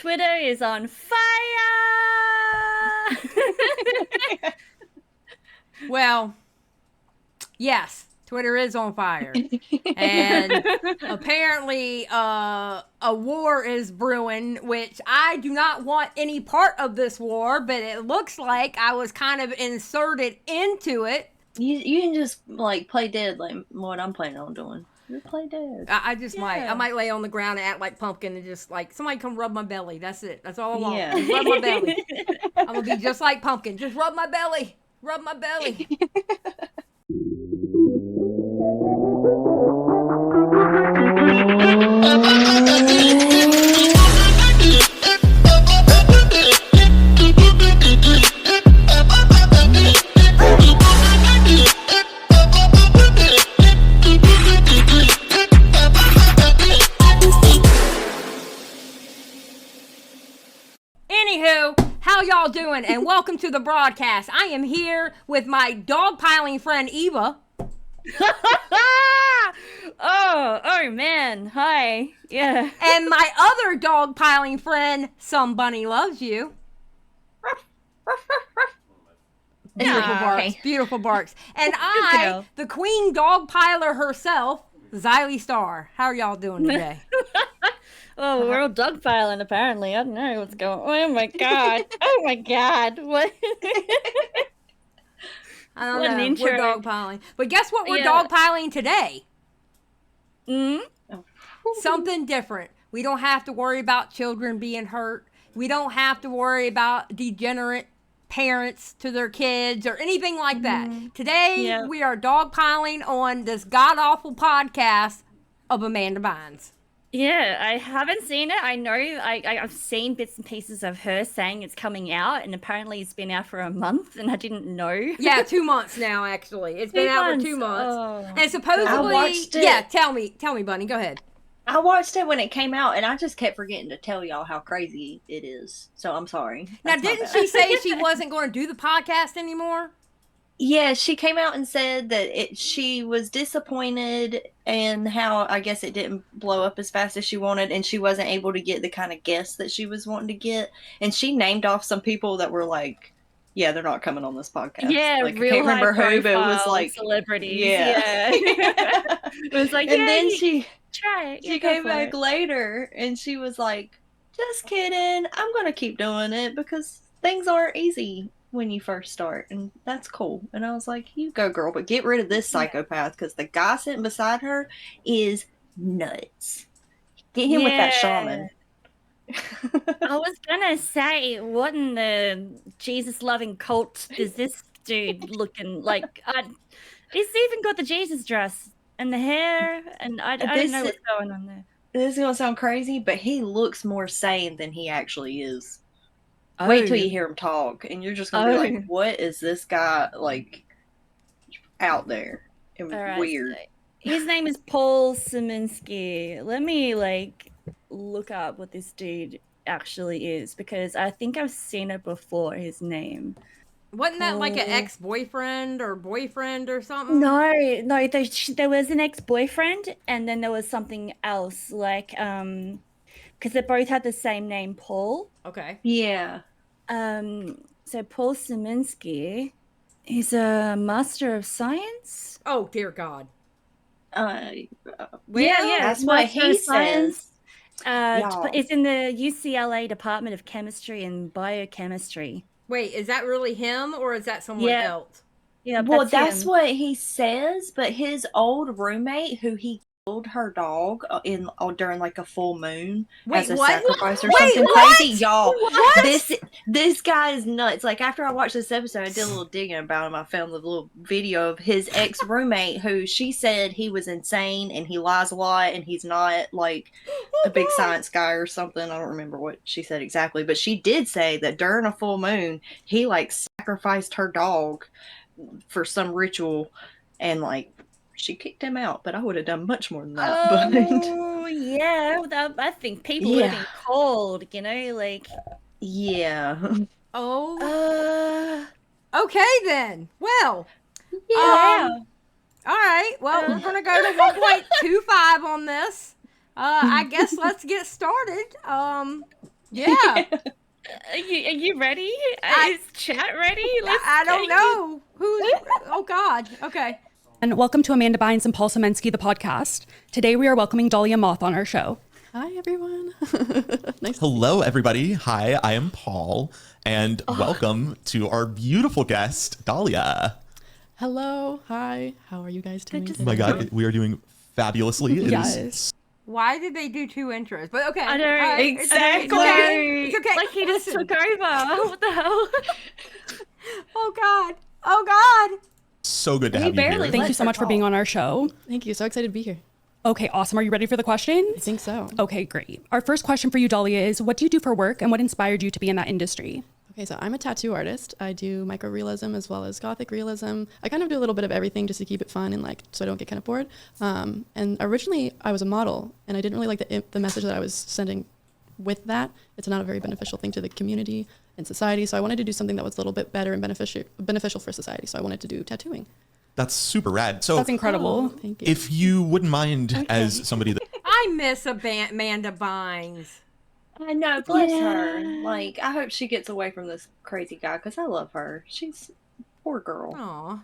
Twitter is on fire! Well, yes, Twitter is on fire. And apparently a war is brewing, which I do not want any part of this war, but it looks like I was kind of inserted into it. You can just like play dead like what I'm planning on doing. Just play dead. I just might. I might lay on the ground and act like Pumpkin and just like somebody come rub my belly. That's it. That's all I want. Yeah. Just rub my belly. I'm gonna be just like Pumpkin. Just rub my belly. Rub my belly. Anywho, how y'all doing? And welcome to the broadcast. I am here with my dogpiling friend Eva. oh man, hi. Yeah. And my other dogpiling friend, SumBunniLuvsU. Beautiful barks. Beautiful barks. And I, the queen dogpiler herself, Xylie Star. How are y'all doing today? Oh, we're all dogpiling apparently. I don't know what's going on. Oh my god. Oh my god. What? I don't know. We're dogpiling. But guess what we're dogpiling today? Something different. We don't have to worry about children being hurt. We don't have to worry about degenerate parents to their kids or anything like that. Today, we are dogpiling on this god-awful podcast of Amanda Bynes. Yeah, I haven't seen it. I know I've seen bits and pieces of her saying it's coming out, and apparently it's been out for a month, and I didn't know. Yeah, 2 months now, actually. It's been out for 2 months. Oh. And supposedly... I watched it. Yeah, tell me, Bunny. Go ahead. I watched it when it came out, and I just kept forgetting to tell y'all how crazy it is. So I'm sorry. Now, didn't she say she wasn't going to do the podcast anymore? Yeah, she came out and said that she was disappointed in how, I guess, it didn't blow up as fast as she wanted, and she wasn't able to get the kind of guests that she was wanting to get. And she named off some people that were like, yeah, they're not coming on this podcast. Yeah, like, real I can't remember who, but it was like celebrities. Yeah. It was like, and then she try it. She came back later, and she was like, just kidding. I'm going to keep doing it because things aren't easy when you first start, and that's cool. And I was like, you go, girl, but get rid of this psychopath because the guy sitting beside her is nuts. Get him with that shaman. I was gonna say, what in the Jesus-loving cult is this dude looking like? He's even got the Jesus dress and the hair, and I don't know what's going on there. This is gonna sound crazy, but he looks more sane than he actually is. Wait till you hear him talk, and you're just gonna be like, "What is this guy like out there?" It was weird. So his name is Paul Szymanski. Let me look up what this dude actually is, because I think I've seen it before. His name. Wasn't that like an ex-boyfriend or boyfriend or something? No. There was an ex-boyfriend, and then there was something else, because they both had the same name, Paul. Okay. Yeah. So Paul Szymanski, he's a Master of Science. Oh dear God. Yeah, that's what he says. It's in the UCLA Department of Chemistry and Biochemistry. Wait, is that really him, or is that someone else? Yeah, well, that's what he says. But his old roommate, who he killed her dog during like a full moon as a sacrifice or something crazy, y'all. This guy is nuts. Like, after I watched this episode, I did a little digging about him. I found the little video of his ex roommate, who she said he was insane and he lies a lot and he's not like a big science guy or something. I don't remember what she said exactly, but she did say that during a full moon he like sacrificed her dog for some ritual, and like she kicked him out. But I would have done much more than that. Oh, yeah. I think people would have been cold, like. Yeah. Oh. Okay then. Well. Yeah. All right. Well, we're gonna go to 1.25 on this. I guess let's get started. Yeah. Are you ready? Is chat ready? I don't know. Oh, God. Okay. And welcome to Amanda Bynes and Paul Semensky, the podcast. Today we are welcoming Dahlia Moth on our show. Hi, everyone. Hello, everybody. Hi, I am Paul, and welcome to our beautiful guest, Dahlia. Hello. Hi. How are you guys doing today? Oh my God, we are doing fabulously. Yes. Why did they do 2 intros? But okay. I know. Exactly. It's okay. Like he just took over. What the hell? Oh, God. Oh, God. So good to We have you barely here. Thank you so much for being on our show. Thank you. So excited to be here. Okay, awesome. Are you ready for the questions? I think so. Okay, great. Our first question for you, Dahlia, is what do you do for work and what inspired you to be in that industry? Okay, so I'm a tattoo artist. I do microrealism as well as gothic realism. I kind of do a little bit of everything just to keep it fun and so I don't get kind of bored. And originally I was a model and I didn't really like the message that I was sending with that. It's not a very beneficial thing to the community and society. So I wanted to do something that was a little bit better and beneficial for society. So I wanted to do tattooing. That's super rad. So That's incredible. Thank you. if you wouldn't mind, as somebody that I miss Amanda Bynes. I know, bless her. Like, I hope she gets away from this crazy guy because I love her. She's poor girl. Aw.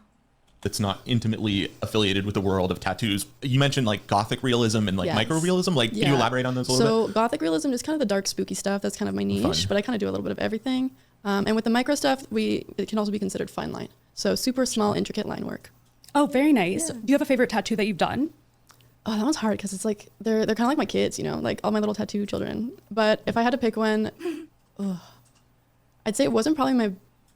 that's not intimately affiliated with the world of tattoos, you mentioned like gothic realism and like Yes. microrealism. Like, can you elaborate on those a little bit? So gothic realism is kind of the dark, spooky stuff. That's kind of my niche, Fun. but I kind of do a little bit of everything. And with the micro stuff, it can also be considered fine line. So super small, intricate line work. Oh, very nice. Do you have a favorite tattoo that you've done? Oh, that one's hard because it's like they're kind of like my kids, you know, like all my little tattoo children. But if I had to pick one, I'd say it wasn't probably my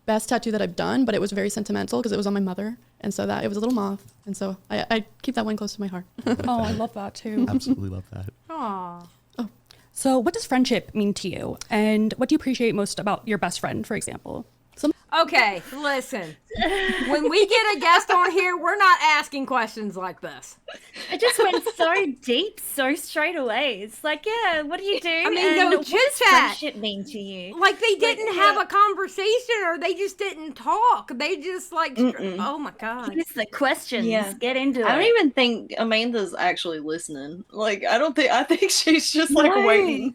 best tattoo that I've done, but it was very sentimental because it was on my mother, and so that it was a little moth, and so I keep that one close to my heart. Oh, I love that too. Absolutely love that. Aw. So what does friendship mean to you? And what do you appreciate most about your best friend, for example? Okay, listen. When we get a guest on here, we're not asking questions like this. It just went so deep, so straight away. It's like, yeah, what do you do? I mean, And no what does chit-chat. friendship mean to you? Like they didn't have a conversation, or they just didn't talk. They just like, oh my god. Here's the questions. Yeah. Get into it. I don't even think Amanda's actually listening. Like, I think she's just like No. waiting.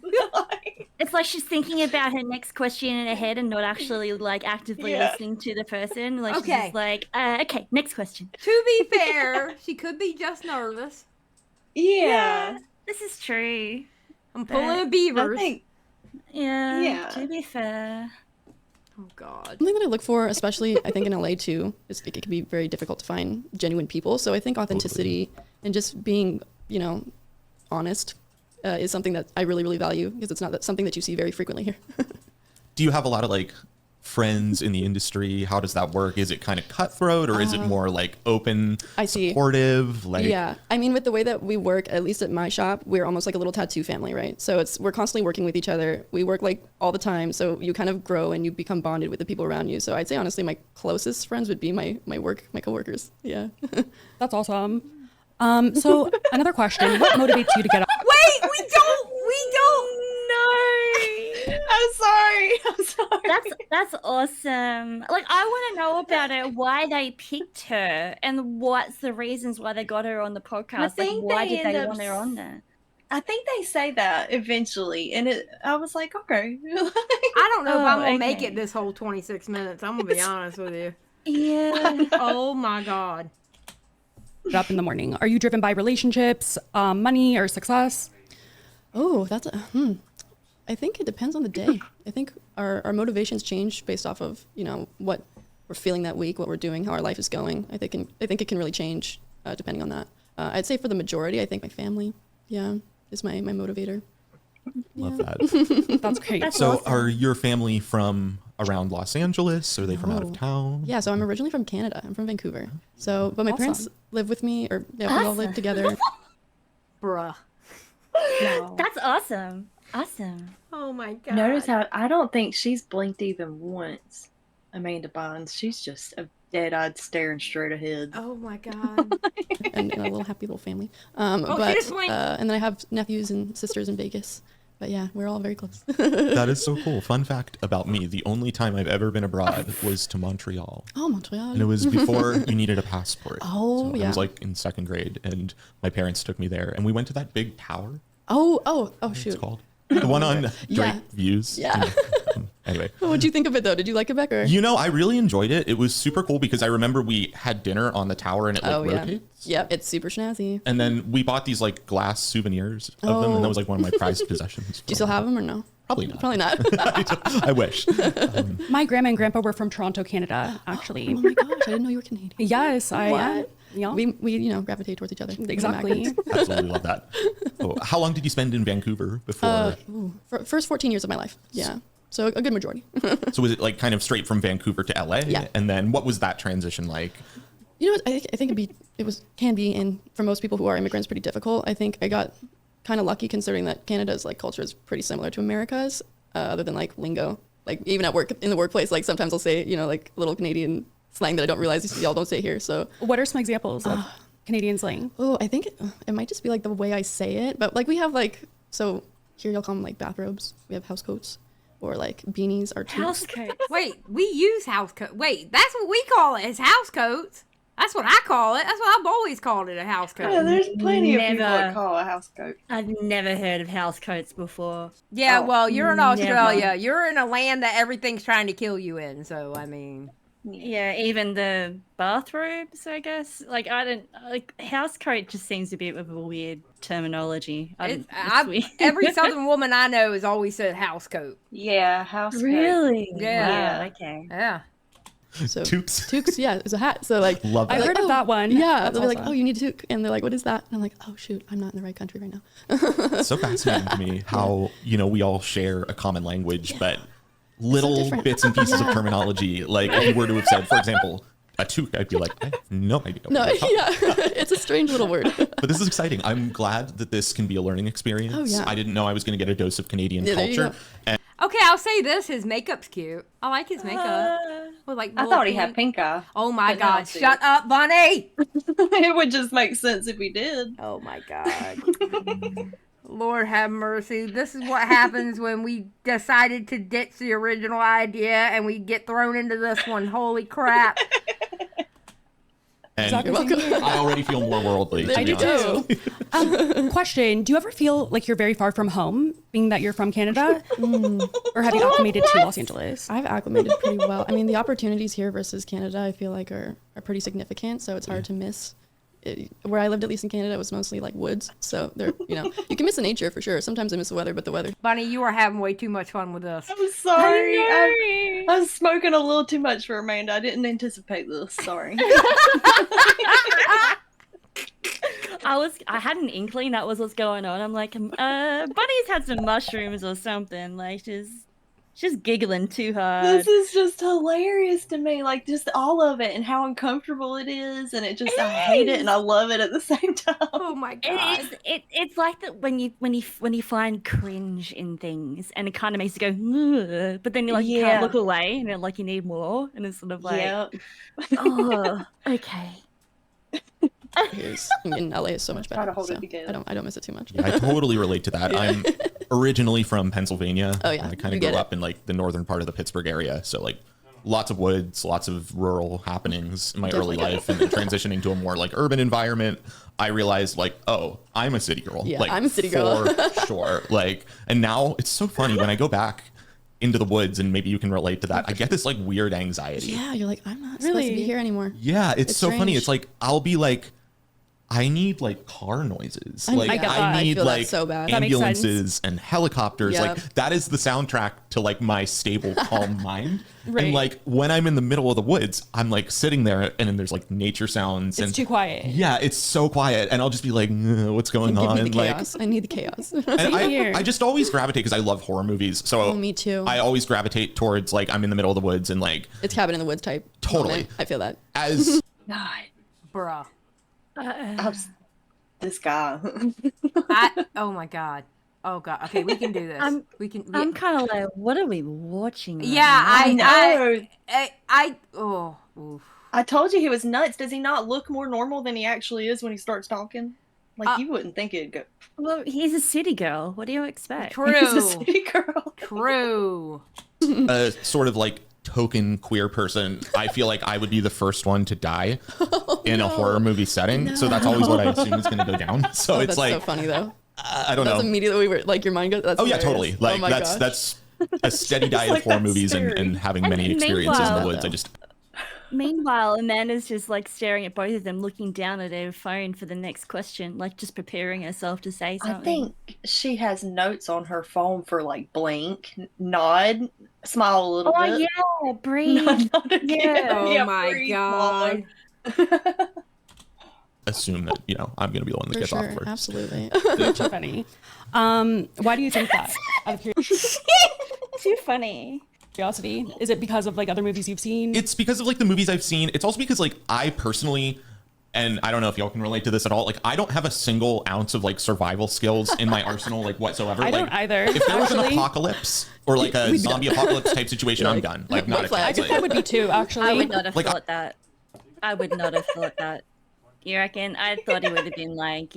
It's like she's thinking about her next question in her head and not actually like actively Yeah. listening to the person. Like she's Okay. just like, okay, next question. To be fair, she could be just nervous. Yeah. This is true. I'm pulling I beavers. think Yeah. Yeah. To be fair. Oh god. Something that I look for, especially I think in LA too, is it can be very difficult to find genuine people. So I think authenticity and just being, you know, honest is something that I really, really value because it's not something that you see very frequently here. Do you have a lot of like friends in the industry? How does that work? Is it kind of cutthroat, or is it more like open, I see. supportive? Like, Yeah, I mean, with the way that we work, at least at my shop, we're almost like a little tattoo family, right? So we're constantly working with each other. We work like all the time, so you kind of grow and you become bonded with the people around you. So I'd say honestly, my closest friends would be my coworkers. Yeah. That's awesome. So another question, what motivates you to get up? Wait, we don't. No. I'm sorry. That's awesome. Like I want to know about it, why they picked her and what's the reasons why they got her on the podcast. Like think why they did they end want up her on there? I think they say that eventually, and I was like, okay. I don't know if I'm gonna make okay. it this whole 26 minutes. I'm gonna be honest with you. Yeah. Oh my god. Up in the morning? Are you driven by relationships, money, or success? Oh, that's I think it depends on the day. I think our motivations change based off of, you know, what we're feeling that week, what we're doing, how our life is going. I think it can really change depending on that. I'd say for the majority, I think my family, is my motivator. love that. That's great. That's So awesome. are your family from around Los Angeles? Are they from out of town? Yeah, so I'm originally from Canada. I'm from Vancouver. So, but my parents Awesome. live with me, or we all live Awesome. together. Bruh. That's awesome. Awesome. Oh my god. Notice how I don't think she's blinked even once. Amanda Bynes. She's just a dead-eyed staring straight ahead. Oh my god. and a little happy little family. she just blinked. And then I have nephews and sisters in Vegas. But yeah, we're all very close. That is so cool. Fun fact about me, the only time I've ever been abroad was to Montreal. Oh, Montreal. And it was before you needed a passport. Oh, so I yeah. was like in second grade, and my parents took me there, and we went to that big tower. Oh, It's shoot. called. The one on Yeah. Drake Views. Yeah. Anyway. What'd you think of it though? Did you like it, Beck? Or? You know, I really enjoyed it. It was super cool because I remember we had dinner on the tower and it like rotates. Yep, it's super snazzy. And then we bought these like glass souvenirs of them, and that was like one of my prized possessions. Do you still have them or no? Probably not. Probably not. I wish. My grandma and grandpa were from Toronto, Canada, actually. Oh my gosh, I didn't know you were Canadian. Yes, I am. What? Yeah. We gravitate towards each other. Exactly. Absolutely love that. Oh, how long did you spend in Vancouver before? For first 14 years of my life. Yeah. So a good majority. So was it like kind of straight from Vancouver to LA? Yeah. And then what was that transition like? You know, I think can be, and for most people who are immigrants, pretty difficult. I think I got kind of lucky considering that Canada's like culture is pretty similar to America's, other than like lingo. Like even at work, in the workplace, like sometimes I'll say, you know, like little Canadian slang that I don't realize y'all don't say here. So What are some examples of Canadian slang? oh, I think it might just be like the way I say it, but like we have like, so here y'all call them like bathrobes. We have house coats, or like beanies or toques. Housecoats. Wait, we use house coat. Wait, that's what we call it, is house coats. That's what I call it. That's what I've always called it, a house coat. Yeah, there's plenty of people Never. that call a house coat. I've never heard of housecoats before. Yeah, Oh, well, you're in never. Australia. You're in a land that everything's trying to kill you in. So, I mean, Yeah, even the bathrobes, I guess. Like, I don't like housecoat. Just seems a bit of a weird terminology. every Southern woman I know has always said house coat. Yeah, house coat. Really? Yeah. Wow, okay. Yeah. So Toques. toques, yeah, it's a hat. So like Love I that. heard of that one. Yeah, That's they'll be like, awesome. oh, you need a toque, and they're like, what is that? And I'm like, oh shoot, I'm not in the right country right now. It's so fascinating to me how, you know, we all share a common language, but little different. bits and pieces of terminology. Like if you were to have said, for example, a toque, I'd be like, I have no idea. No, what you're talking yeah, it's a strange little word. But this is exciting. I'm glad that this can be a learning experience. Oh, yeah. I didn't know I was going to get a dose of Canadian Yeah, there you culture. go. And Okay, I'll say this: his makeup's cute. I like his makeup. With like I little thought he had pink eye. Oh my but now I God! see Shut up, Bunny! It would just make sense if he did. Oh my God. Lord have mercy. This is what happens when we decided to ditch the original idea and we get thrown into this one. Holy crap. and You're welcome. I already feel more worldly. To I be do honest. too. Question: do you ever feel like you're very far from home, being that you're from Canada, or have you acclimated to Los Angeles? I've acclimated pretty well. I mean, the opportunities here versus Canada, I feel like are pretty significant. So it's hard to miss. Where I lived, at least in Canada, it was mostly like woods. So there, you know, you can miss the nature for sure. Sometimes I miss the weather, but the weather. Bunny, you are having way too much fun with us. I'm sorry. I was smoking a little too much for Amanda. I didn't anticipate this. Sorry. I had an inkling that was what's going on. I'm like, Bunny's had some mushrooms or something. Like, she's giggling too hard. This is just hilarious to me. Like, just all of it and how uncomfortable it is. And I hate it and I love it at the same time. Oh my God. It's like that when you find cringe in things, and it kind of makes you go, ugh, but then you're like, you Yeah. can't look away, and you're like, you need more, and it's sort of like, Yep. oh, okay. In LA is so much better. Try to hold it so together. I don't miss it too much. Yeah, I totally relate to that. I'm originally from Pennsylvania. Oh, yeah. I kind You of get grew it. up in like the northern part of the Pittsburgh area. So like lots of woods, lots of rural happenings in my early Definitely. life. And then transitioning to a more like urban environment, I realized like, oh, I'm a city girl. Yeah, like, I'm a city girl. For sure. Like, and now it's so funny when I go back into the woods, and maybe you can relate to that. I get this like weird anxiety. Yeah, you're like, I'm not supposed to be Really? here anymore. Yeah, it's so funny. strange. It's like I'll be like, I need like car noises. I Like get that. I I need feel that like so bad. That makes sense. ambulances and helicopters. Yep. Like that is the soundtrack to like my stable, calm mind. Right. And like when I'm in the middle of the woods, I'm like sitting there, and then there's like nature sounds. It's and too quiet. yeah, it's so quiet, and I'll just be like, what's going Give on? me the Like, chaos. I need the chaos. and here. I just always gravitate because I love horror movies. So Oh, me too. I always gravitate towards like I'm in the middle of the woods, and like It's cabin in the woods type. Totally. moment. I feel that. as God. Bruh. This guy. Oh my God. Oh God. Okay, we can do this. I'm kind of like, what are we watching? right Yeah, now? oh. Oof. I told you he was nuts. Does he not look more normal than he actually is when he starts talking? Like, you wouldn't think it'd go. Well, he's a city girl. What do you expect? He's a True. city girl. True. a sort of like token queer person, I feel like I would be the first one to die in a horror movie setting. So that's always what I assume is going to go down. So Oh, it's that's like, so funny though. I don't know. That's immediately where like your mind goes. That's Oh yeah, hilarious. totally. Like oh my gosh. that's a steady diet of horror movies and having many experiences in the meanwhile- woods. I just Meanwhile, Amanda's just like staring at both of them, looking down at her phone for the next question, like just preparing herself to say something. I think she has notes on her phone for like blink, nod, smile a little bit. Oh yeah, breathe. Nod again. Yeah. Oh my breathe, god. swallow. assume that I'm going to be the one that For gets sure, off first. absolutely. Too funny. Why do you think that? Out of Too funny. curiosity, is it because of like other movies you've seen? It's because of like the movies I've seen. It's also because like I personally, and I don't know if y'all can relate to this at all, like I don't have a single ounce of like survival skills in my arsenal like whatsoever. I like, don't either. If there was an actually. apocalypse or like a zombie apocalypse type situation, I'm done. Like not a flag. I chance. think I would be too, actually. I would not have Like, thought that. I would not have thought that. You reckon? I thought he would have been like,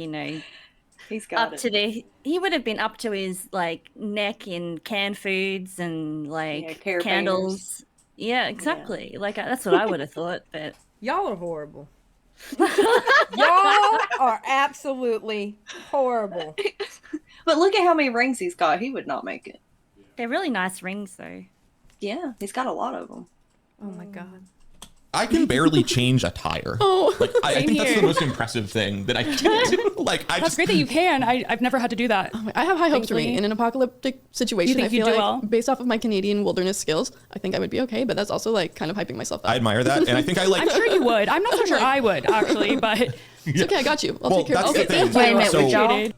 He's got up to he would have been up to his like neck in canned foods and like carabiners. candles. Yeah, exactly. Like that's what I would have thought. But Y'all are horrible. Y'all are absolutely horrible. But look at how many rings he's got. He would not make it. they're really nice rings, though. Yeah, he's got a lot of them. Oh my god. I can barely change a tire. Oh, Like I Same think that's here. the most impressive thing that I can do. Like I That's just great that you can. I've never had to do that. I have high hopes for me Thankfully. in an apocalyptic situation. think I feel you'd do like well? based off of my Canadian wilderness skills, I think I would be okay. But that's also like kind of hyping myself up. I admire that, and I think I like. I'm sure you would. I'm not so sure I would, actually, but It's okay, I got you. I'll Well, take care. that's I'll the take thing. care. Wait a minute, So- would y'all, appreciated.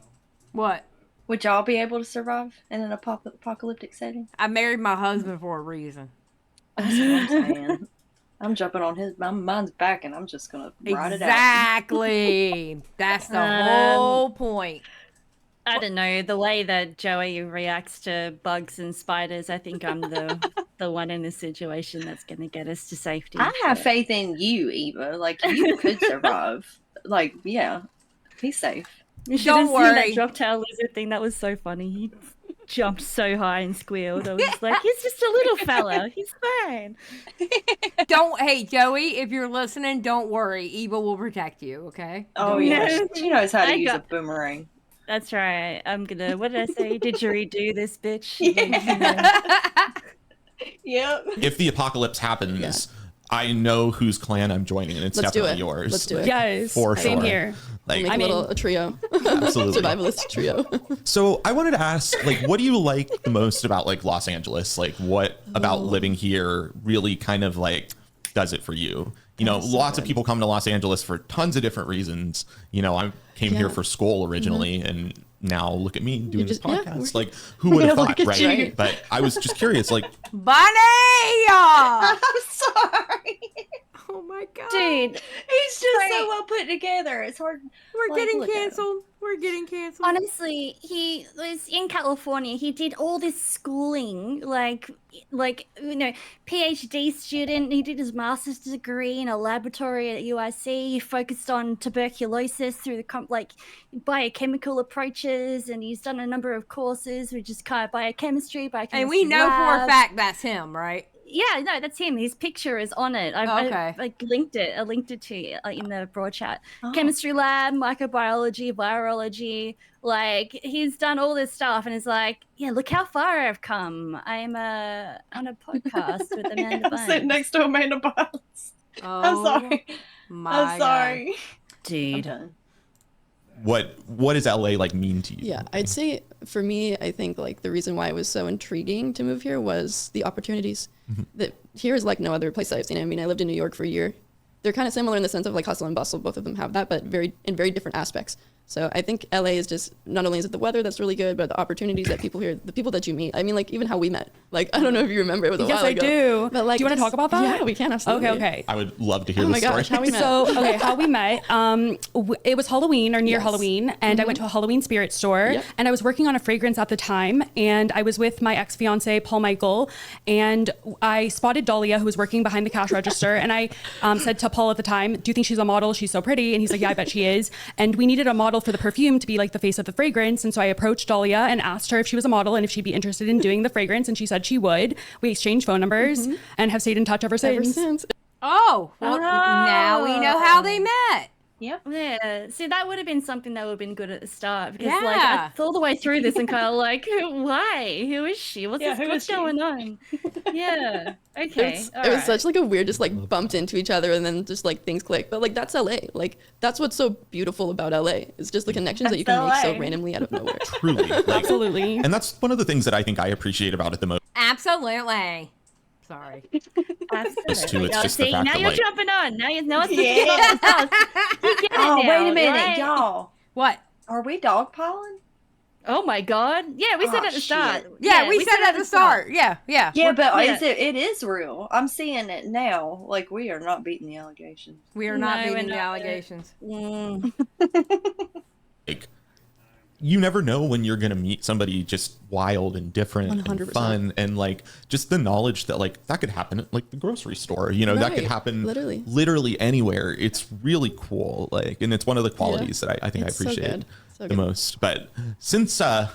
What? would y'all be able to survive in an apocalyptic setting? I married my husband for a reason. That's what I'm saying. I'm jumping on mine's back, and I'm just gonna ride it out. Exactly. That's the whole point. I don't know, the way that Joey reacts to bugs and spiders, I think I'm the one in this situation that's going to get us to safety. I have faith in you, Eva. Like you could survive. Like yeah, he's safe. You should Don't have seen that worry. drop-tail lizard thing. That was so funny. He jumped so high and squealed. I was like, he's just a little fella. He's fine. Hey Joey, if you're listening, don't worry. Eva will protect you, okay? Oh Don't yeah, worry. she knows how to I use got- a boomerang. That's right. I'm gonna. What did I say? Didgeridoo this bitch. Yep. If the apocalypse happens, I know whose clan I'm joining, and it's Let's do definitely it. yours. Let's do it. Yes, For same sure. here. Like, Make I a mean- a trio, absolutely. survivalist trio. So I wanted to ask, like, what do you like the most about like Los Angeles? Like, what about living here really kind of like does it for you? You know, That's so lots of good. people come to Los Angeles for tons of different reasons. You know, I came here Yeah. for school originally, and now look at me doing just- this yeah, podcast. we're- Like, who would have Look thought, at right? you. But I was just curious, like, Bunny! I'm sorry. Oh my god. Dude, He's just so Right. well put together. It's hard. We're Like, getting look at him. canceled. We're getting canceled. honestly, he was in California. He did all this schooling, like PhD student. He did his master's degree in a laboratory at UIC. He focused on tuberculosis through the biochemical approaches, and he's done a number of courses, which is kind of biochemistry. And we know for a lab. fact that's him, right? Yeah, no, that's him. His picture is on it. Okay. I linked it. I linked it to you in the broad chat. Oh. Chemistry lab, microbiology, virology. Like he's done all this stuff, and he's like, yeah, look how far I've come. I'm on a podcast with Amanda I'm sitting Bynes. next to Amanda Bynes. Oh, I'm sorry. My I'm sorry. I'm Dude. done. what does LA like mean to you? Yeah, I'd say for me, I think like the reason why it was so intriguing to move here was the opportunities. That here is like no other place that I've seen. I mean, I lived in New York for a year. They're kind of similar in the sense of like hustle and bustle. Both of them have that, but in very different aspects. So I think LA is just, not only is it the weather that's really good, but the opportunities that people here, the people that you meet. I mean, like even how we met. Like, I don't know if you remember, it was a Yes, while I ago. do. But like, Do you wanna just- talk about that? Yeah, we can, absolutely. Okay. I would love to hear Oh the my story. gosh, how we met. So, okay, how we met, it was Halloween or near Yes. Halloween, and I went to a Halloween spirit store, Yep. and I was working on a fragrance at the time, and I was with my ex-fiance, Paul Michael, and I spotted Dahlia, who was working behind the cash register, and I said to Paul at the time, do you think she's a model? She's so pretty. And he's like, yeah, I bet she is. And we needed a model for the perfume to be like the face of the fragrance, and so I approached Dahlia and asked her if she was a model and if she'd be interested in doing the fragrance, and she said she would. We exchanged phone numbers and have stayed in touch ever since. Ever since. Oh, well, now we know how they met. Yep. Yeah, see, that would have been something that would have been good at the start because, like, Yeah. all the way through this and kind of like, why? Who is she? What's Yeah, this? who What's is she? going on? Yeah. Okay. It was such like a weird, just like bumped into each other and then just like things click. But like that's LA. Like that's what's so beautiful about LA. It's just the connections that you can make so LA. randomly out of nowhere. Truly. Like, Absolutely. and that's one of the things that I think I appreciate about it the most. Absolutely. Sorry. Absolutely. It's just the See, fact now that, you're like- jumping on. Now it's Yeah. You get it Oh, now, wait a minute, right? y'all. What? Are we dogpiling? Oh my god. Yeah, we said Oh, at the start. shit. Yeah, we said at the start. Yeah. Yeah, Well, but yeah. it is real. I'm seeing it now. Like, we are not beating the allegations. We are not No, we're beating the not. allegations. Like, you never know when you're gonna meet somebody just wild and different and 100%. fun, and like just the knowledge that like that could happen at like the grocery store, you know, that could Right, happen literally anywhere. It's really cool, like, and it's one of the qualities that I think It's I so appreciate good. So the good. most. But since I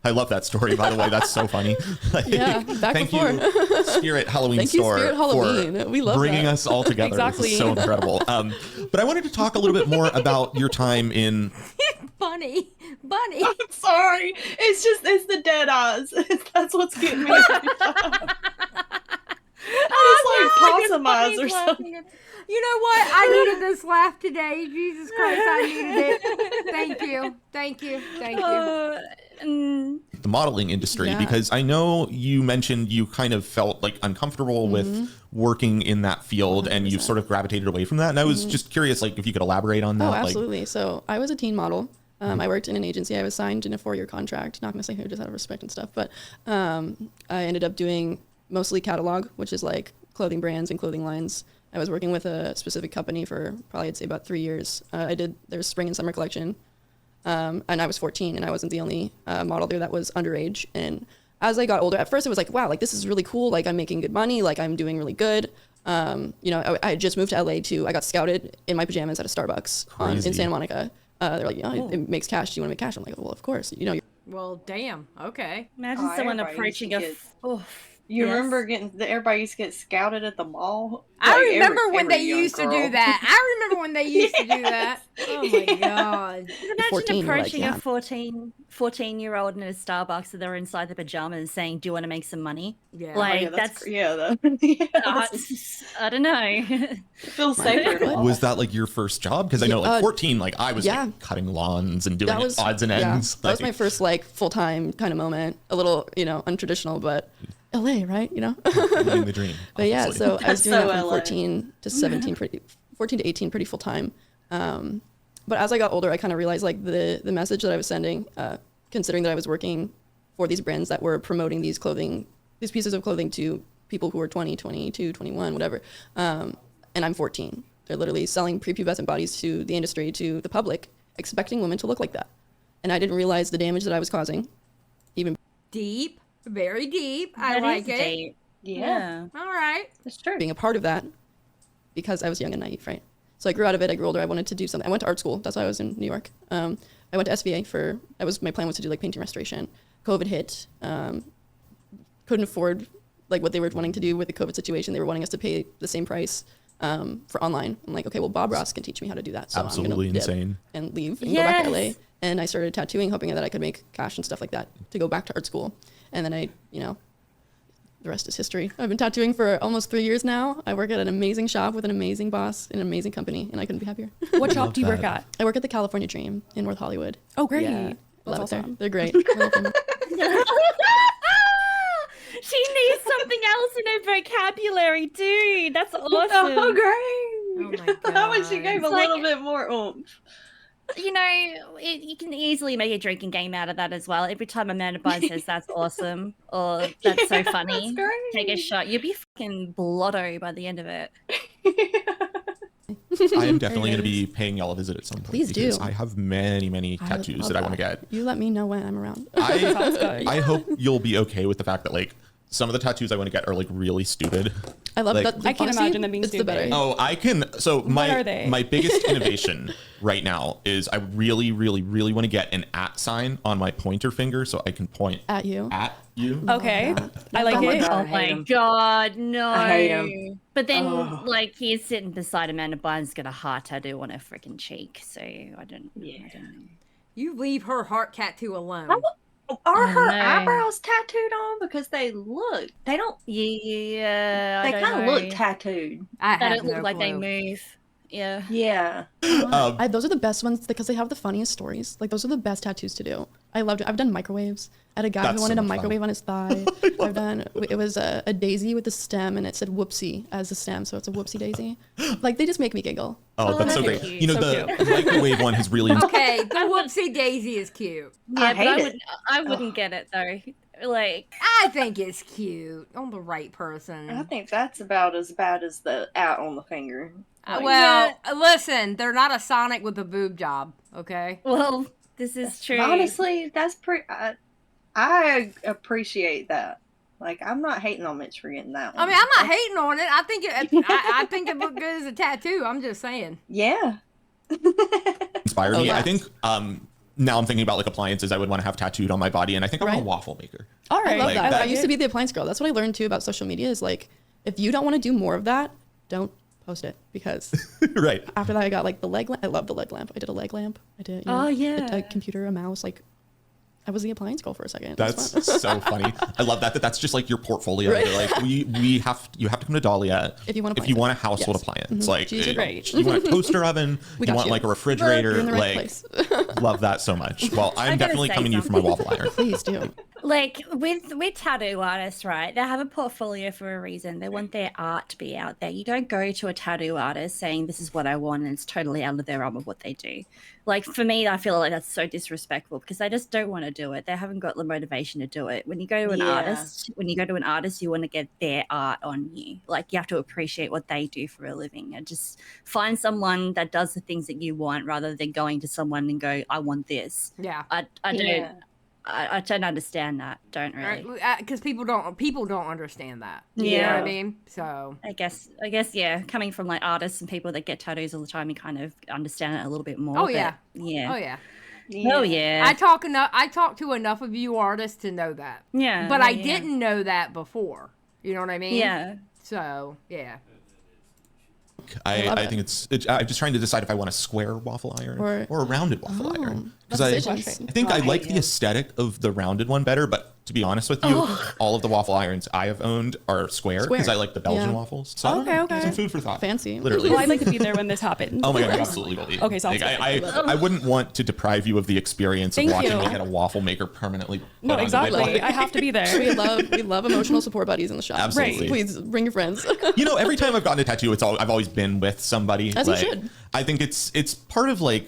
love that story, by the way, that's so funny. Like, Yeah, back thank before. you, Spirit Halloween Thank you, Store, Spirit Halloween. for We love bringing that. us all together. Exactly. This is so incredible. But I wanted to talk a little bit more about your time in. Bunny. I'm sorry. It's the dead eyes. That's what's getting me. It's like possum eyes or something. You know what? I needed this laugh today. Jesus Christ, I needed it. Thank you. Thank you. Thank you. The modeling industry, Yeah. because I know you mentioned you kind of felt like uncomfortable with working in that field and you've 100%. sort of gravitated away from that. And I was just curious, like, if you could elaborate on that. Oh, Like, absolutely. So I was a teen model. I worked in an agency. I was signed in a 4-year contract. Not gonna say who, just out of respect and stuff. But I ended up doing mostly catalog, which is like clothing brands and clothing lines. I was working with a specific company for probably I'd say about 3 years. Their spring and summer collection, and I was 14, and I wasn't the only model there that was underage. And as I got older, at first it was like, wow, like this is really cool. Like I'm making good money. Like I'm doing really good. You know, I had just moved to LA I got scouted in my pajamas at a Starbucks in Crazy. Santa Monica. They're like, yeah, it makes cash. Do you want to make cash? I'm like, well, of course. You know, Well, damn. Okay. Imagine Oh, someone everybody used to approaching a. get- Oh, You yes. remember everybody used to get scouted at the mall? I Like, remember when every they young used to girl. do that. I remember when they used to do that. Oh my god. Imagine 14, you're like, approaching yeah. a 14-year-old in a Starbucks and they're inside the pajamas saying, "Do you want to make some money?" Yeah. Like, Yeah, that's- yeah, I don't know. it feels safer. at all. was that like your first job? Because I know like 14, like I was yeah. like cutting lawns and doing that was odds and yeah, ends. that was Like, my first like full-time kind of moment. A little, you know, untraditional, but LA, right? You know. living the dream. But yeah, obviously. so I was That's doing so that from LA. 14 to 17, 14 to 18, pretty full time. But as I got older, I kind of realized like the message that I was sending, considering that I was working for these brands that were promoting these pieces of clothing to people who were 20, 22, 21, whatever. And I'm 14. They're literally selling prepubescent bodies to the industry, to the public, expecting women to look like that. And I didn't realize the damage that I was causing. Even Deep. Very deep. I That like is it. deep. Yeah, All right. that's true. being a part of that, because I was young and naive, right? So I grew out of it. I grew older. I wanted to do something. I went to art school. That's why I was in New York. I went to SVA my plan was to do like painting restoration. COVID hit. Couldn't afford like what they were wanting to do with the COVID situation. They were wanting us to pay the same price for online. I'm like, okay, well, Bob Ross can teach me how to do that. So Absolutely I'm gonna dip insane. and leave and go back to Yes. LA. And I started tattooing, hoping that I could make cash and stuff like that to go back to art school. And then the rest is history. I've been tattooing for almost 3 years now. I work at an amazing shop with an amazing boss in an amazing company, and I couldn't be happier. What shop do you work that. at? I work at the California Dream in North Hollywood. Oh, great. Yeah, That's love it there. awesome. They're great. I love them. She needs something else in her vocabulary, dude. That's awesome. Oh, great. Oh my god. I wish you gave a It's little like- bit more oomph. You know, you can easily make a drinking game out of that as well. Every time Amanda Bynes says that's awesome or that's so funny, That's great. take a shot. You'll be fucking blotto by the end of it. I am definitely going to be paying y'all a visit at some point. Please do. because I have many I tattoos love that I want to get. You let me know when I'm around. I hope you'll be okay with the fact that like some of the tattoos I want to get are like really stupid. I love Like- that. I can't honestly, imagine them being it's the better. stupid. Oh, I can. So What are they? my biggest innovation right now is I really, really, really want to get an @ sign on my pointer finger so I can point At you. at you. Okay. I like Oh my it. God. Oh I hate my 'em. God, no. I hate 'em. But then, Ugh. like, he's sitting beside Amanda Bynes, got a heart tattoo on her freaking cheek. So I don't know. You leave her heart tattoo alone. Are her no. eyebrows tattooed on? Because they don't. Yeah, They I kind don't of know. look tattooed. I They have don't look no like they clue. move. Yeah. Yeah. Those are the best ones because they have the funniest stories. Like those are the best tattoos to do. I loved it. I've done microwaves. I had a guy That's who wanted so a much fun. microwave on his thigh. I've done. It was a daisy with a stem, and it said "whoopsie" as the stem, so it's a whoopsie daisy. Like they just make me giggle. Oh, that's so that's great. cute. You know, So the microwave one has really. Okay, the whoopsie daisy is cute. Yeah, but hate it. I wouldn't get it though. Like, I think it's cute on the right person. I think that's about as bad as the out on the finger. Well, listen, they're not a Sonic with a boob job, okay? well, this is true. Honestly, that's pretty. I appreciate that. Like, I'm not hating on Mitch for getting that one. I mean, I'm not hating on it. I think I think it looked good as a tattoo. I'm just saying. Yeah. Inspired me. Oh, I think now I'm thinking about like appliances I would want to have tattooed on my body, and I think I want a Right. waffle maker. All right. I love Like that. that- I used to be the appliance girl. That's what I learned too about social media. Is like, if you don't want to do more of that, don't post it because Right. after that I got like the leg lamp. I love the leg lamp. I did a leg lamp. I did. Oh, a yeah. computer, a mouse. Like, I was the appliance girl for a second. It was That's fun. so funny. I love that's just like your portfolio. Right. You're like you have to come to Dahlia If you want if you want a appliance. household Yes. appliance. Like She's great. you want a toaster oven, We you got want you. like a You're refrigerator, in the right like place. love that so much. Well, I'm gotta definitely say coming to you for my waffle iron. Please do. Like with tattoo artists, right? They have a portfolio for a reason. They want their art to be out there. You don't go to a tattoo artist saying this is what I want and it's totally out of their realm of what they do. Like for me, I feel like that's so disrespectful because they just don't want to do it. They haven't got the motivation to do it. When you go to an artist, you want to get their art on you. Like you have to appreciate what they do for a living and just find someone that does the things that you want rather than going to someone and go, I want this. Yeah. I don't. Yeah. I don't understand that. Don't really. Because people don't understand that. You know Yeah. what I mean? So I guess, yeah. Coming from like artists and people that get tattoos all the time, you kind of understand it a little bit more. Oh, but yeah. yeah. oh yeah. Oh yeah. I talk to enough of you artists to know that. Yeah. But yeah, I yeah. didn't know that before. You know what I mean? Yeah. So yeah. I think I'm just trying to decide if I want a square waffle iron or a rounded waffle iron. Because I think I like the aesthetic of the rounded one better, but to be honest with you, all of the waffle irons I have owned are square because I like the Belgian waffles. So I don't know, Okay. some food for thought. Fancy. Literally. Well, I'd like to be there when this happens. Oh my god, absolutely will be. Okay, sounds like, good. I wouldn't want to deprive you of the experience of Thank watching you. me get a waffle maker permanently put No, onto my exactly. body. I have to be there. We love emotional support buddies in the shop. Absolutely. Please bring your friends. You know, every time I've gotten a tattoo, I've always been with somebody. As you should. I think it's part of like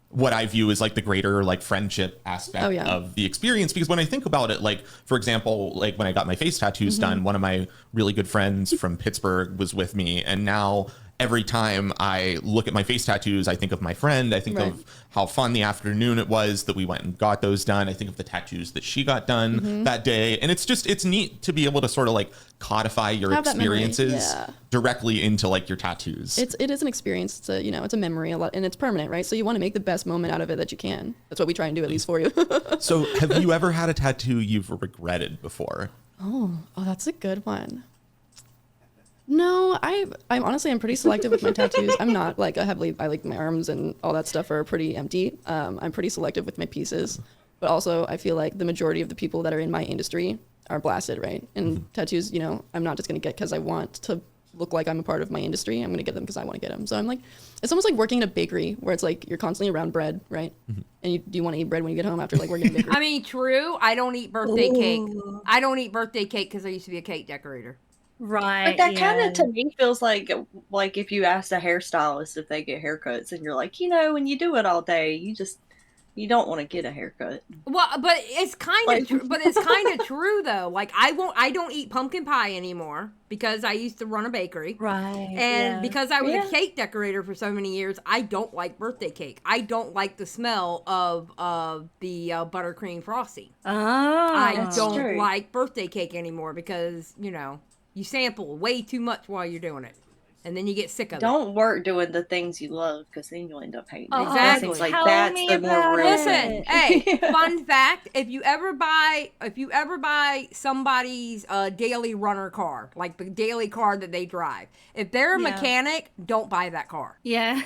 what I view as like the greater like friendship aspect of the experience. Because when I think about it, like for example, like when I got my face tattoos done, one of my really good friends from Pittsburgh was with me, and now every time I look at my face tattoos, I think of my friend. I think of how fun the afternoon it was that we went and got those done. I think of the tattoos that she got done that day. And it's neat to be able to sort of like codify your Have that memory, experiences yeah. directly into like your tattoos. It is an experience. It's a memory a lot, and it's permanent, right? So you want to make the best moment out of it that you can. That's what we try and do, at least for you. So have you ever had a tattoo you've regretted before? Oh, that's a good one. No, I'm honestly I'm pretty selective with my tattoos. I'm not like I like my arms and all that stuff are pretty empty. I'm pretty selective with my pieces, but also I feel like the majority of the people that are in my industry are blasted, right? And tattoos, I'm not just gonna get because I want to look like I'm a part of my industry. I'm gonna get them because I want to get them. So I'm like, it's almost like working in a bakery where it's like you're constantly around bread, right? And do you want to eat bread when you get home after like working in a bakery? I mean, true. I don't eat birthday cake. I don't eat birthday cake because I used to be a cake decorator. Right. But that kind of to me feels like if you ask a hairstylist if they get haircuts and you're like, when you do it all day, you don't want to get a haircut. Well, but it's kind of true though. Like I don't eat pumpkin pie anymore because I used to run a bakery. Right. And because I was a cake decorator for so many years, I don't like birthday cake. I don't like the smell of the buttercream frosty. Oh, I don't true. like birthday cake anymore because, You sample way too much while you're doing it. And then you get sick of it. Don't work doing the things you love, because then you'll end up hating it. Exactly. Things like Tell that's me the more about real. Listen, hey, fun fact: if you ever buy somebody's daily runner car, like the daily car that they drive, if they're a mechanic, don't buy that car. Yeah,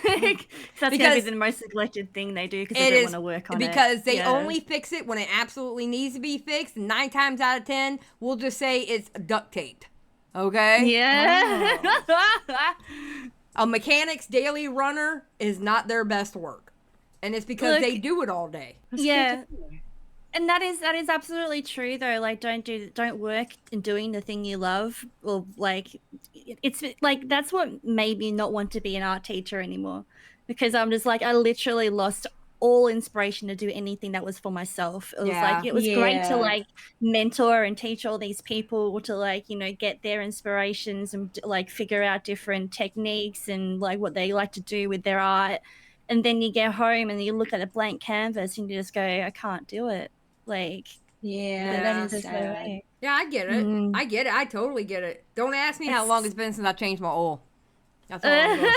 that's gonna be the most neglected thing they do because they don't want to work on it. Because they only fix it when it absolutely needs to be fixed. And 9 times out of 10, we'll just say it's duct taped. Okay? Yeah. A mechanic's daily runner is not their best work. And it's because they do it all day. Yeah. And that is absolutely true though. Like don't work in doing the thing you love. Or like it's like that's what made me not want to be an art teacher anymore. Because I'm just like I literally lost all inspiration to do anything that was for myself. It was like it was great to like mentor and teach all these people to like, you know, get their inspirations and like figure out different techniques and like what they like to do with their art. And then you get home and you look at a blank canvas and you just go, I can't do it. Like that is sad. Yeah, I get it. I get it. I totally get it. Don't ask me how long it's been since I changed my oil. That's all I'm gonna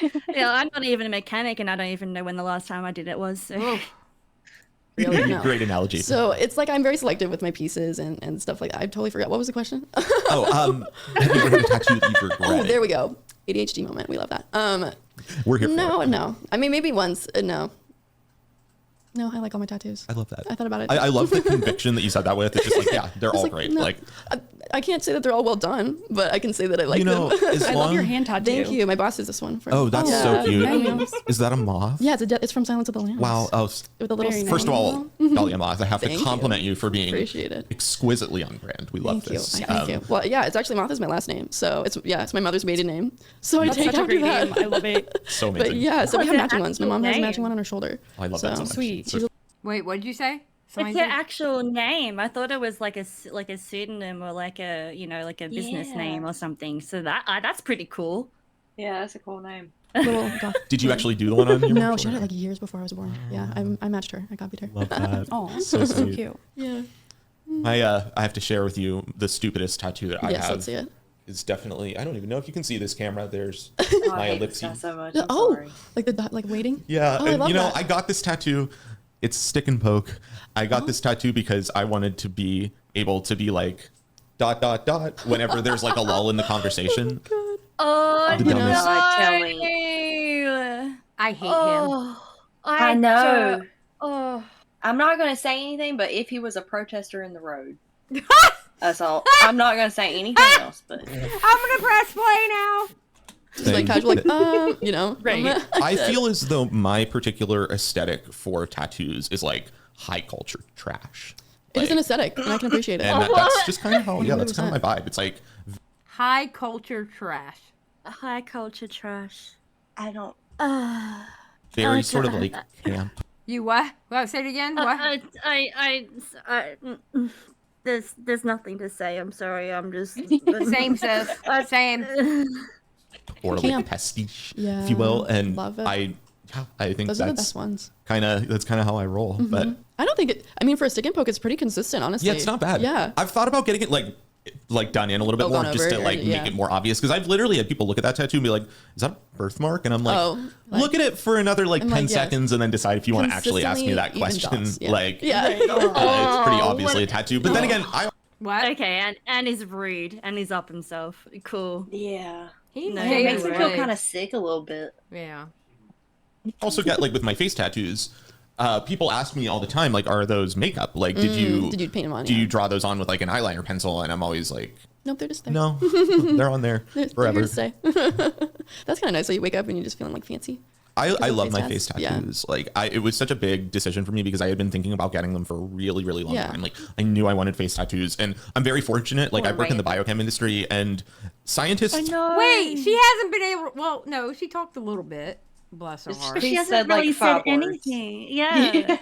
say. Yeah, I'm not even a mechanic, and I don't even know when the last time I did it was. So. Really? No. Great analogy. So it's like I'm very selective with my pieces and stuff like that. I totally forgot. What was the question? Have you ever had a tattoo that you've regretted? Oh, there we go. ADHD moment. We love that. We're here for it. No. I mean, maybe once. No. No, I like all my tattoos. I love that. I thought about it. I love the conviction that you said that with. It's just like, yeah, they're all great. No, like, I can't say that they're all well done, but I can say that I like them. I love your hand tattoo. Thank you. My boss is this one. Oh, that's so cute. Nice. Is that a moth? Yeah, it's from Silence of the Lambs. Wow. Oh, with a little. first of all, Dahlia Moth, I have to Thank compliment you. you for being Appreciate it. exquisitely on brand. We love Thank you. this. Thank you. Well, yeah, it's actually Moth is my last name, so it's my mother's maiden name. So That's I take such a after great that. name. I love it. So amazing. But yeah, so we have What's matching your ones. My mom has a actual matching name? one on her shoulder. I love that so much. Sweet. Wait, what did you say? It's your actual name. I thought it was like a pseudonym or like a like a business name or something. So that's pretty cool. Yeah, that's a cool name. Did you actually do the one on your No, she had it like years before I was born. Yeah, I matched her. I copied her. Love that. Oh, so so sweet. cute. Yeah. I have to share with you the stupidest tattoo that I Yes, have. let's see it. It's definitely, I don't even know if you can see this camera. There's Oh, my I hate this ellipses. guy so much. I'm Oh, sorry. like the dot, like waiting. Yeah, Oh, I and love that. I got this tattoo. It's stick and poke. I got this tattoo because I wanted to be able to be like ... whenever there's like a lull in the conversation. Oh The dumbest- God, tell no! I hate him. Oh, I know. Oh, I'm not going to say anything, but if he was a protester in the road, that's all. I'm not going to say anything else, but I'm gonna press play now. Just like casual, like Right. I feel as though my particular aesthetic for tattoos is like high culture trash. It is an aesthetic, and I can appreciate it. And that's just kind of how, that's kind of my vibe. It's like High culture trash. high culture trash. I don't. very sort of like camp. You what? What? Say it again. What? There's nothing to say. I'm sorry. I'm just Same, sis. Same. Or like Camp. pastiche, Yeah, if you will. And love it. I think Those are the that's best ones. that's kind of how I roll. But I don't think it. I mean, for a stick and poke, it's pretty consistent, honestly. yeah, it's not bad. Yeah. I've thought about getting it like done in a little bit more gone just over to it, like yeah. make it more obvious, because I've literally had people look at that tattoo and be like, is that a birthmark? And I'm like, look at it for another like 10 like, yes. seconds and then decide if you want to actually ask me that Consistently question. even dots, yeah. Like Yeah. it's pretty obviously a tattoo, but then again, I What? okay. And he's rude and he's up himself. Cool. Yeah. He No, It makes me feel rude. kind of sick a little bit. Yeah. also get like with my face tattoos, people ask me all the time, like, are those makeup? Like, did you paint them on? do Yeah. you draw those on with like an eyeliner pencil? And I'm always like, Nope, they're just there. no, they're on there They're forever. here to stay. That's kind of nice. So you wake up and you're just feeling like fancy. I love face my tats. face Yeah. tattoos. Like it was such a big decision for me because I had been thinking about getting them for a really, really long Yeah. time. Like I knew I wanted face tattoos, and I'm very fortunate. Like I work in the biochem industry, and scientists. I know. Wait, she hasn't been able. Well, no, she talked a little bit. Bless her heart. But she He hasn't said, like, really said 5 words. anything. Yeah.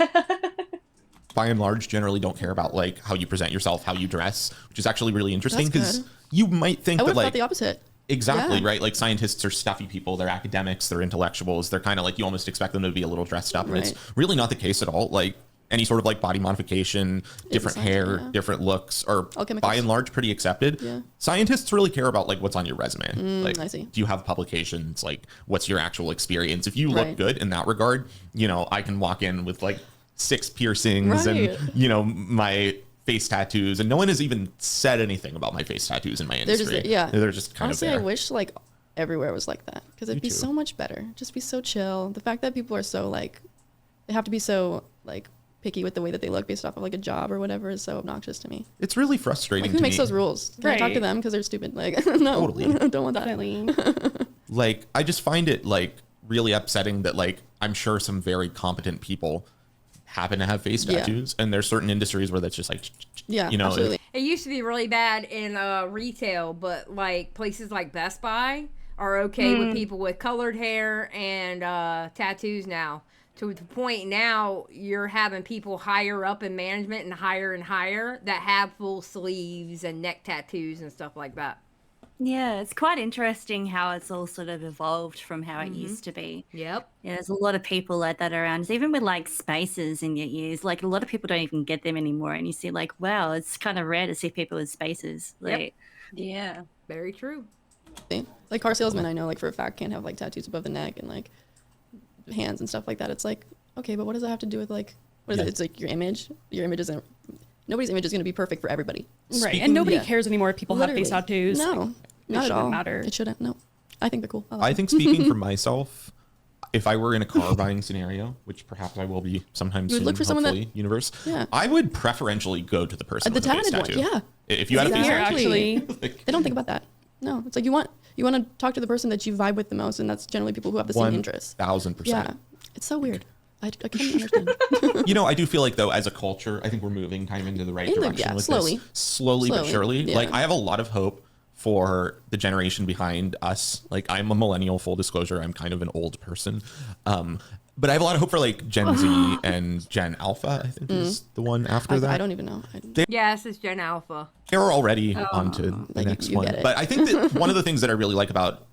by and large, generally don't care about like how you present yourself, how you dress, which is actually really interesting That's because good. you might think I would that have thought like the opposite. exactly Yeah. right. Like scientists are stuffy people. They're academics. They're intellectuals. They're kind of like you almost expect them to be a little dressed up, and it's Right. really not the case at all. Like any sort of like body modification, different hair, different looks are by and large pretty accepted. Yeah. Scientists really care about like what's on your resume. Like, I see. do you have publications? Like, what's your actual experience? If you look good in that regard, you know, I can walk in with like 6 piercings and, you know, my face tattoos, and no one has even said anything about my face tattoos in my industry. They're just kind honestly, of there. I wish like everywhere was like that, because it'd be so much better. Just be so chill. The fact that people are so like, they have to be so like picky with the way that they look based off of like a job or whatever is so obnoxious to me. It's really frustrating. Like, who makes those rules? Can I talk to them because they're stupid? Like, no, Totally. don't want that. Like, I just find it like really upsetting that like I'm sure some very competent people happen to have face tattoos, and there's certain industries where that's just like, you know, absolutely. It used to be really bad in retail, but like places like Best Buy are okay with people with colored hair and tattoos now. To the point now, you're having people higher up in management and higher that have full sleeves and neck tattoos and stuff like that. Yeah, it's quite interesting how it's all sort of evolved from how it used to be. Yep. Yeah, there's a lot of people like that around. Even with like spaces in your ears, like a lot of people don't even get them anymore. And you see like, wow, it's kind of rare to see people with spaces. Like, Yeah. Very true. Like car salesmen, I know like for a fact can't have like tattoos above the neck and like hands and stuff like that. It's like, okay, but what does that have to do with like, what is it? It's like your image. Your image isn't, nobody's image is going to be perfect for everybody. Right. And nobody cares anymore if people have face tattoos. No, not at all. Matter. It shouldn't. No, I think they're cool. I think speaking for myself, if I were in a car buying scenario, which perhaps I will be sometime soon, look for someone that- universe, Yeah. I would preferentially go to the person The with a face tatted tattoo. one, yeah. If you had a face tattoo, Actually, They don't think about that. No, it's like you want to talk to the person that you vibe with the most, and that's generally people who have the same interests. 1000%. Yeah, it's so weird. I can't understand. You know, I do feel like though, as a culture, I think we're moving kind of into the right direction with this. Slowly but surely. Yeah. Like, I have a lot of hope for the generation behind us. Like, I'm a millennial, full disclosure. I'm kind of an old person. But I have a lot of hope for like Gen Z and Gen Alpha, I think is the one after that. I don't even know. Yes, it's Gen Alpha. They're already on to the like, next you one. get it. But I think that one of the things that I really like about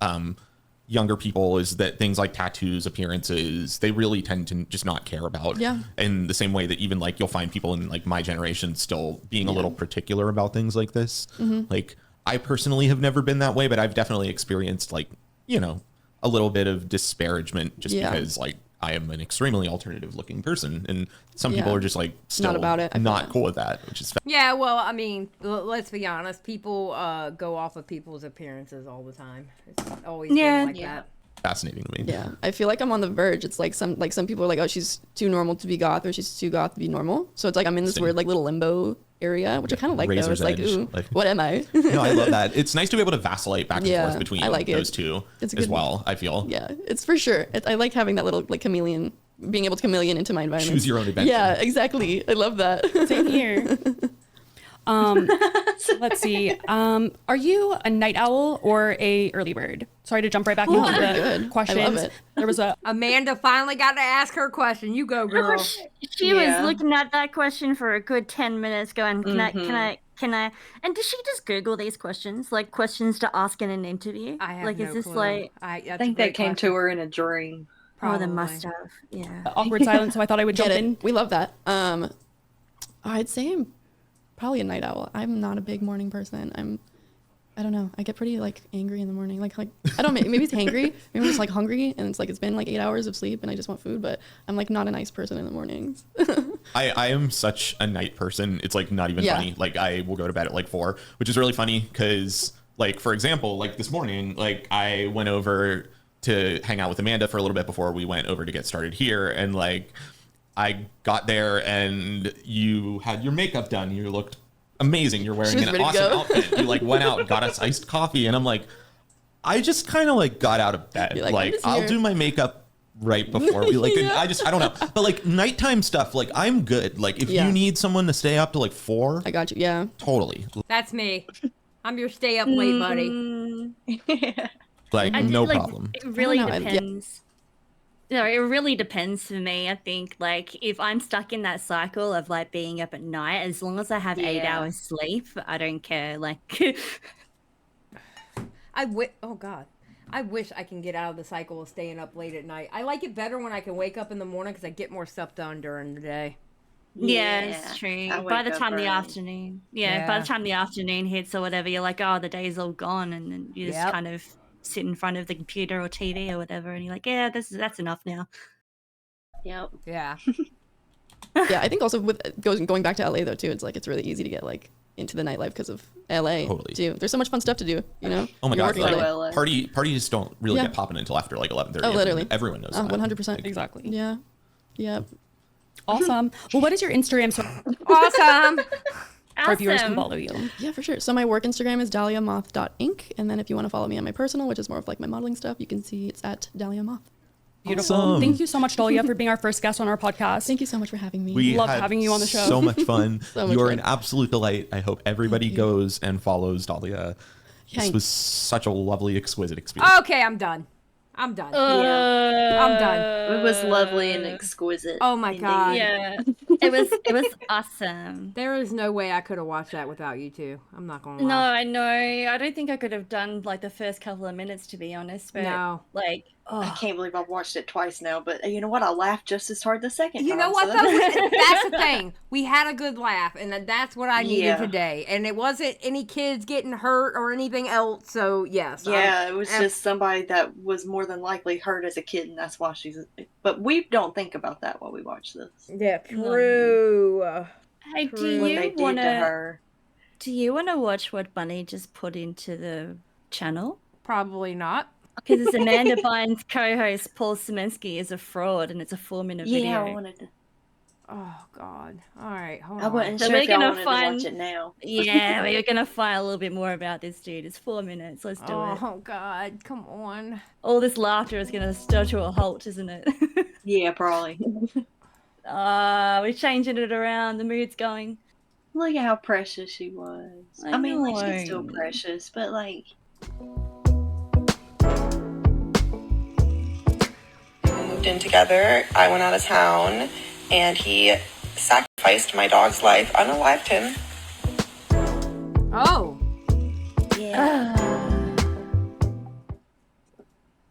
younger people is that things like tattoos, appearances, they really tend to just not care about. Yeah. In the same way that even like you'll find people in like my generation still being a little particular about things like this. Like, I personally have never been that way, but I've definitely experienced like, you know, a little bit of disparagement just because like I am an extremely alternative looking person, and some people are just like still not about it. not cool with that, which is Yeah, well, I mean, let's be honest. People go off of people's appearances all the time. It's always been like that. fascinating to me. Yeah, I feel like I'm on the verge. It's like some people are like, oh, she's too normal to be goth, or she's too goth to be normal. So it's like I'm in this weird like little limbo area, which I kind of like. Though it's like, ooh, what am I? No, I love that. It's nice to be able to vacillate back and forth between those two as well. I feel. Yeah, it's for sure. I like having that little like chameleon, being able to chameleon into my environment. Choose your own adventure. Yeah, exactly. I love that. Same here. Let's see. Are you a night owl or a early bird? Sorry to jump right back into the questions. I love it. There was a Amanda finally got to ask her question. You go, girl. She was looking at that question for a good 10 minutes going, can I, and did she just Google these questions? Like questions to ask in an interview? I have like, no is this clue. like, I think that came to her in a dream. oh, they must have. Yeah. awkward silence, so I thought I would jump in. We love that. I'd say I'm probably a night owl. I'm not a big morning person. I don't know. I get pretty like angry in the morning. Like I don't maybe it's hangry. Maybe I'm just like hungry and it's like it's been like 8 hours of sleep and I just want food. But I'm like not a nice person in the mornings. I am such a night person. It's like not even funny. Like I will go to bed at like 4, which is really funny because like for example, like this morning, like I went over to hang out with Amanda for a little bit before we went over to get started here, and like I got there and you had your makeup done. You looked amazing. You're wearing an awesome outfit. You like went out, got us iced coffee, and I'm like, I just kind of like got out of bed. Like I'll do my makeup right before we like. I don't know. But like nighttime stuff, like I'm good. Like if you need someone to stay up to like 4, I got you. Yeah, totally. That's me. I'm your stay up late buddy. Like no problem. It really depends. No, it really depends for me. I think like if I'm stuck in that cycle of like being up at night, as long as I have 8 hours sleep, I don't care. Like oh God. I wish I can get out of the cycle of staying up late at night. I like it better when I can wake up in the morning because I get more stuff done during the day. Yeah, it's true. I By the wake up time the early. afternoon, by the time the afternoon hits or whatever, you're like, oh, the day's all gone, and then you just kind of sit in front of the computer or TV or whatever, and you're like, yeah, that's enough now. Yep. Yeah. Yeah, I think also with going back to LA though too, it's like it's really easy to get like into the nightlife because of LA too. There's so much fun stuff to do, you know. Oh my god, like, parties don't really get popping until after like 11:30. Oh, literally. Everyone knows that. 100%. Exactly. Yeah. Yeah. Awesome. Well, what is your Instagram so Awesome. our viewers can follow you? Yeah, for sure. So my work Instagram is dahliamoth.inc, and then if you want to follow me on my personal, which is more of like my modeling stuff, you can see it's at dahliamoth. Beautiful. Awesome. Thank you so much, Dahlia, for being our first guest on our podcast. Thank you so much for having me. We love had having you on the show. So much fun. So much You're fun. an absolute delight. I hope everybody goes and follows Dahlia. This was such a lovely, exquisite experience. Okay, I'm done. I'm done. Yeah. I'm done. It was lovely and exquisite. Oh my god. Yeah, it was awesome. There is no way I could have watched that without you two. I'm not gonna lie. No, I know. I don't think I could have done like the first couple of minutes, to be honest. But No. like, I can't believe I've watched it twice now, but you know what? I laughed just as hard the second time. You know what so though? That's the thing. We had a good laugh, and that's what I needed Yeah. today. And it wasn't any kids getting hurt or anything else. So yes. Yeah, it was just somebody that was more than likely hurt as a kid, and that's why she's. But we don't think about that while we watch this. Yeah, true. hey, What they did to her. do you want to watch what Bunny just put into the channel? Probably not. Because it's Amanda Bynes' co-host Paul Semensky is a fraud, and it's a 4-minute video. Yeah, I wanted to. Oh God. All right, hold I on. wasn't So sure we're if y'all gonna wanted to find- watch it now. Yeah, we're gonna find a little bit more about this dude. It's 4 minutes. Let's do it. Oh God, come on. All this laughter is gonna stir to a halt, isn't it? Yeah, probably. We're changing it around. The mood's going. Look at how precious she was. I mean, like, she's still precious, but like. Moved in together. I went out of town, and he sacrificed my dog's life, unalived him. Oh.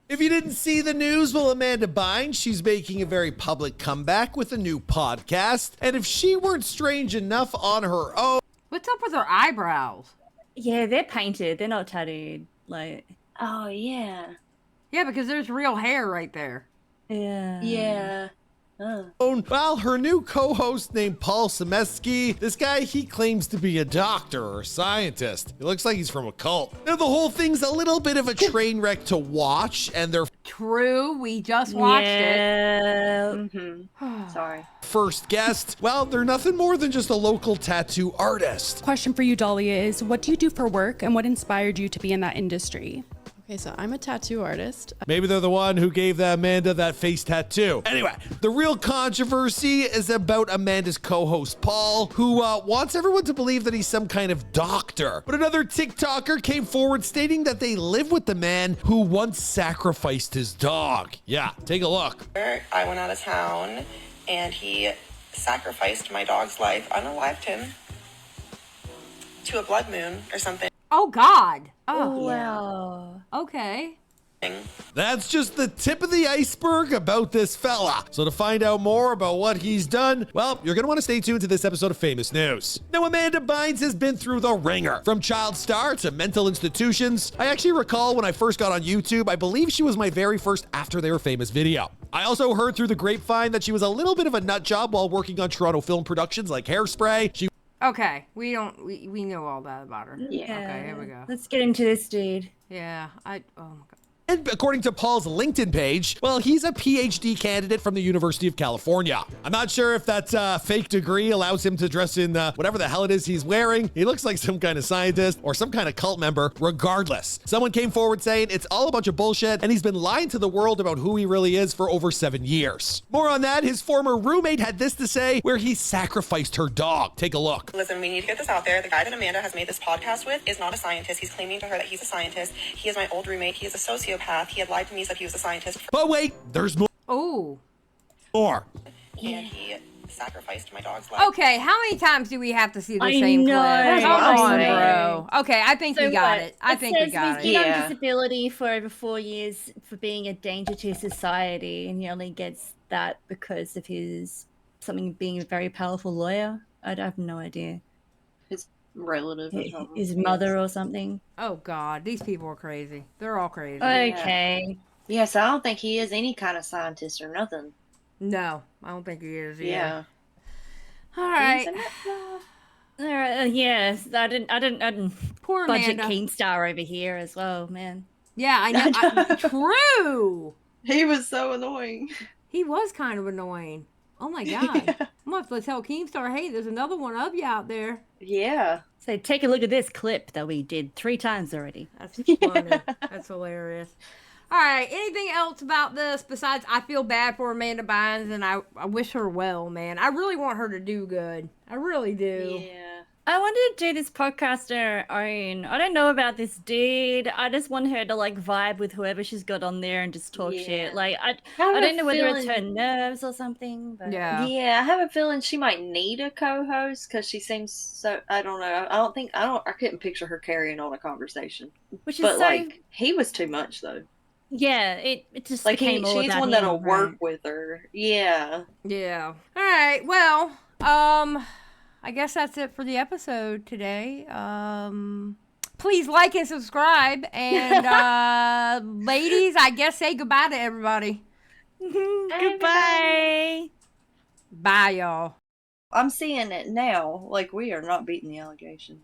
If you didn't see the news, well, Amanda Bynes, she's making a very public comeback with a new podcast. And if she weren't strange enough on her own... What's up with her eyebrows? Yeah, they're painted. They're not tattooed. Like. Oh, yeah. Yeah, because there's real hair right there. Yeah. Yeah. Well, her new co-host named Paul Semensky, this guy, he claims to be a doctor or scientist. He looks like he's from a cult. Now, the whole thing's a little bit of a train wreck to watch, and their True, we just watched it. Mm-hmm. Sorry. first guest, well, they're nothing more than just a local tattoo artist. Question for you, Dahlia, is what do you do for work and what inspired you to be in that industry? Okay, so I'm a tattoo artist. Maybe they're the one who gave Amanda that face tattoo. Anyway, the real controversy is about Amanda's co-host, Paul, who wants everyone to believe that he's some kind of doctor. But another TikToker came forward stating that they live with the man who once sacrificed his dog. Yeah, take a look. I went out of town, and he sacrificed my dog's life, unalived him, to a blood moon or something. Oh, God. Oh, wow. Okay. That's just the tip of the iceberg about this fella. So to find out more about what he's done, well, you're going to want to stay tuned to this episode of Famous News. Now, Amanda Bynes has been through the ringer, from child star to mental institutions. I actually recall when I first got on YouTube, I believe she was my very first After They Were Famous video. I also heard through the grapevine that she was a little bit of a nut job while working on Toronto film productions like Hairspray. Okay, we know all that about her. Yeah. Okay, here we go. Let's get into this, dude. Yeah, oh my God. And according to Paul's LinkedIn page, well, he's a PhD candidate from the University of California. I'm not sure if that fake degree allows him to dress in whatever the hell it is he's wearing. He looks like some kind of scientist or some kind of cult member. Regardless, someone came forward saying it's all a bunch of bullshit and he's been lying to the world about who he really is for over 7 years. More on that, his former roommate had this to say where he sacrificed her dog. Take a look. Listen, we need to get this out there. The guy that Amanda has made this podcast with is not a scientist. He's claiming to her that he's a scientist. He is my old roommate. He is a sociopath. He had lied to me, said he was a scientist. But wait, there's more. Oh. More. And he sacrificed my dog's life. Okay, how many times do we have to see the I same know, clip? Come on, I bro. Okay, I think we got it. I think we says got he's it. been on disability for over 4 years for being a danger to society, and he only gets that because of his something being a very powerful lawyer. I have no idea. His relative or something. His mother or something. Oh God, these people are crazy. They're all crazy. Okay. Yeah, so I don't think he is any kind of scientist or nothing. No, I don't think he is either. Yeah. All right. Yes, I didn't. Poor budget Amanda. Keemstar over here as well, man. Yeah, I know. True. He was so annoying. He was kind of annoying. Oh my God. I'm gonna have to tell Keemstar, hey, there's another one of you out there. Yeah. So take a look at this clip that we did 3 times already. That's funny. That's hilarious. All right, anything else about this besides I feel bad for Amanda Bynes and I wish her well, man. I really want her to do good. I really do. Yeah. I wanted to do this podcast on her own. I don't know about this dude. I just want her to like vibe with whoever she's got on there and just talk shit. Like I don't know whether it's her nerves or something. But... Yeah. Yeah, I have a feeling she might need a co-host because she seems so. I don't know. I couldn't picture her carrying on a conversation. Which is but so... like he was too much though. Yeah, it just like became all she's about one him, that'll work right? with her. Yeah. Yeah. All right. Well, I guess that's it for the episode today. Please like and subscribe. And ladies, I guess say goodbye to everybody. Goodbye. Bye, y'all. I'm seeing it now. Like we are not beating the allegation.